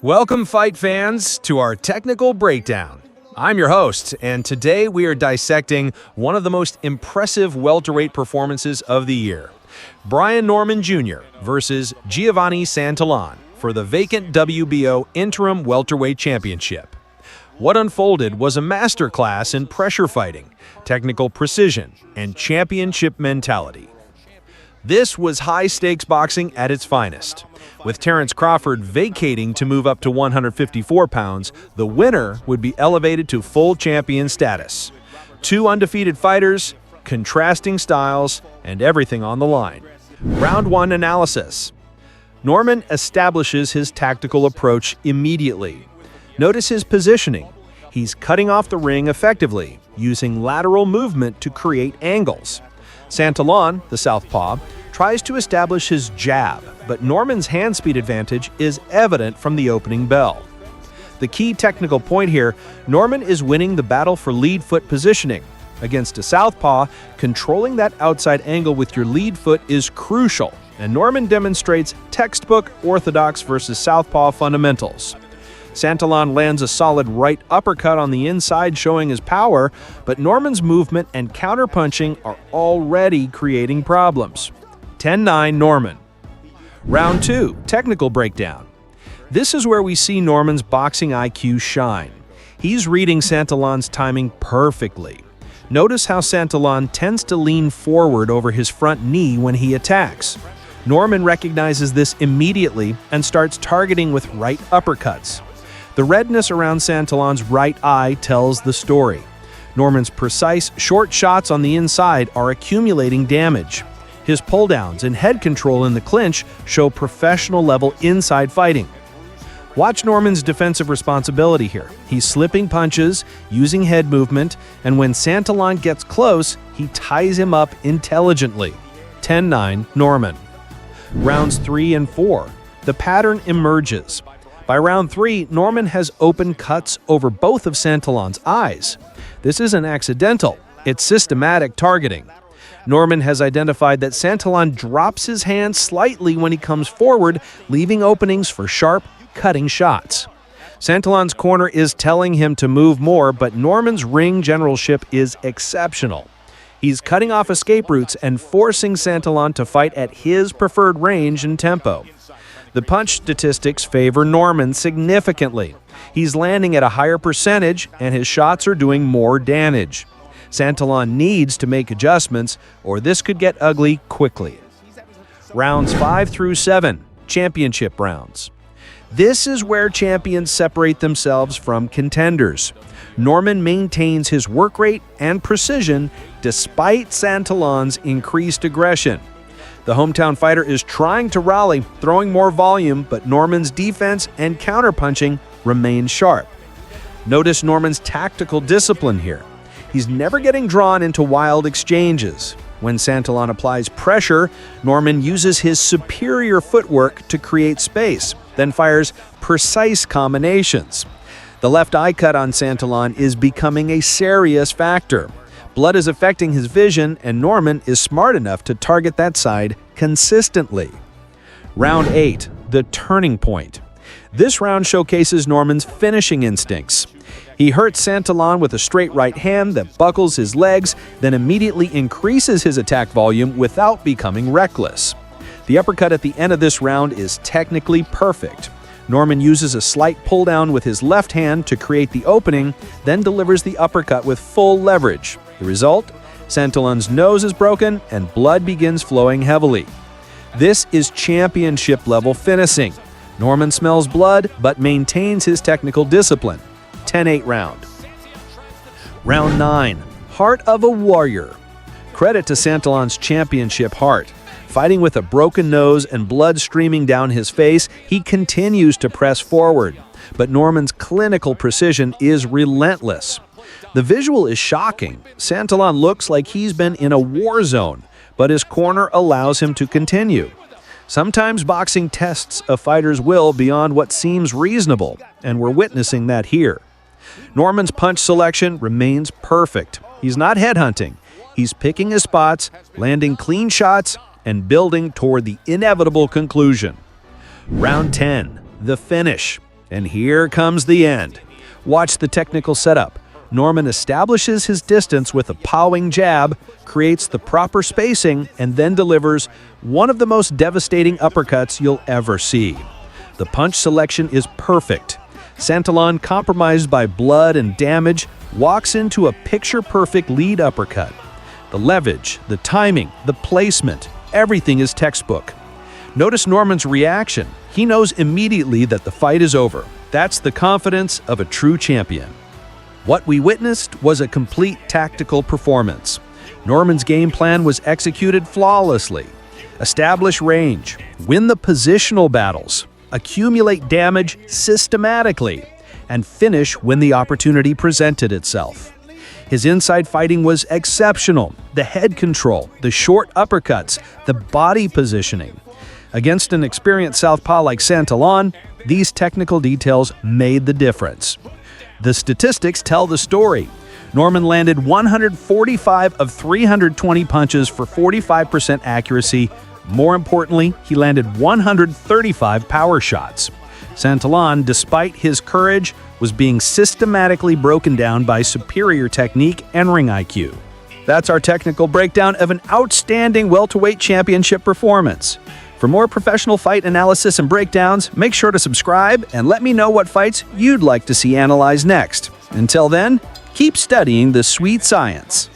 Welcome, fight fans, to our technical breakdown. I'm your host, and today we are dissecting one of the most impressive welterweight performances of the year. Brian Norman Jr. versus Giovanni Santillan for the vacant WBO Interim Welterweight Championship. What unfolded was a masterclass in pressure fighting, technical precision, and championship mentality. This was high-stakes boxing at its finest. With Terrence Crawford vacating to move up to 154 pounds, the winner would be elevated to full champion status. Two undefeated fighters, contrasting styles, and everything on the line. Round 1 analysis. Norman establishes his tactical approach immediately. Notice his positioning. He's cutting off the ring effectively, using lateral movement to create angles. Santillan, the southpaw, tries to establish his jab, but Norman's hand speed advantage is evident from the opening bell. The key technical point here, Norman is winning the battle for lead foot positioning. Against a southpaw, controlling that outside angle with your lead foot is crucial, and Norman demonstrates textbook orthodox versus southpaw fundamentals. Santillan lands a solid right uppercut on the inside, showing his power, but Norman's movement and counterpunching are already creating problems. 10-9 Norman. Round 2, technical breakdown. This is where we see Norman's boxing IQ shine. He's reading Santillan's timing perfectly. Notice how Santillan tends to lean forward over his front knee when he attacks. Norman recognizes this immediately and starts targeting with right uppercuts. The redness around Santillan's right eye tells the story. Norman's precise, short shots on the inside are accumulating damage. His pull-downs and head control in the clinch show professional-level inside fighting. Watch Norman's defensive responsibility here. He's slipping punches, using head movement, and when Santillan gets close, he ties him up intelligently. 10-9 Norman. Rounds 3 and 4. The pattern emerges. By round 3, Norman has open cuts over both of Santillan's eyes. This isn't accidental, it's systematic targeting. Norman has identified that Santillan drops his hand slightly when he comes forward, leaving openings for sharp, cutting shots. Santillan's corner is telling him to move more, but Norman's ring generalship is exceptional. He's cutting off escape routes and forcing Santillan to fight at his preferred range and tempo. The punch statistics favor Norman significantly. He's landing at a higher percentage, and his shots are doing more damage. Santillan needs to make adjustments, or this could get ugly quickly. Rounds 5 through 7, championship rounds. This is where champions separate themselves from contenders. Norman maintains his work rate and precision despite Santillan's increased aggression. The hometown fighter is trying to rally, throwing more volume, but Norman's defense and counterpunching remain sharp. Notice Norman's tactical discipline here. He's never getting drawn into wild exchanges. When Santillan applies pressure, Norman uses his superior footwork to create space, then fires precise combinations. The left eye cut on Santillan is becoming a serious factor. Blood is affecting his vision, and Norman is smart enough to target that side consistently. Round 8, the turning point. This round showcases Norman's finishing instincts. He hurts Santillan with a straight right hand that buckles his legs, then immediately increases his attack volume without becoming reckless. The uppercut at the end of this round is technically perfect. Norman uses a slight pull down with his left hand to create the opening, then delivers the uppercut with full leverage. The result? Santillan's nose is broken and blood begins flowing heavily. This is championship-level finishing. Norman smells blood but maintains his technical discipline. 10-8 round. Round 9, Heart of a Warrior. Credit to Santillan's championship heart. Fighting with a broken nose and blood streaming down his face, he continues to press forward. But Norman's clinical precision is relentless. The visual is shocking. Santillan looks like he's been in a war zone, but his corner allows him to continue. Sometimes boxing tests a fighter's will beyond what seems reasonable, and we're witnessing that here. Norman's punch selection remains perfect. He's not headhunting. He's picking his spots, landing clean shots, and building toward the inevitable conclusion. Round 10, the finish. And here comes the end. Watch the technical setup. Norman establishes his distance with a powing jab, creates the proper spacing, and then delivers one of the most devastating uppercuts you'll ever see. The punch selection is perfect. Santillan, compromised by blood and damage, walks into a picture-perfect lead uppercut. The leverage, the timing, the placement, everything is textbook. Notice Norman's reaction. He knows immediately that the fight is over. That's the confidence of a true champion. What we witnessed was a complete tactical performance. Norman's game plan was executed flawlessly. Establish range, win the positional battles, accumulate damage systematically, and finish when the opportunity presented itself. His inside fighting was exceptional. The head control, the short uppercuts, the body positioning. Against an experienced southpaw like Santillan, these technical details made the difference. The statistics tell the story. Norman landed 145 of 320 punches for 45% accuracy. More importantly, he landed 135 power shots. Santillan, despite his courage, was being systematically broken down by superior technique and ring IQ. That's our technical breakdown of an outstanding welterweight championship performance. For more professional fight analysis and breakdowns, make sure to subscribe and let me know what fights you'd like to see analyzed next. Until then, keep studying the sweet science.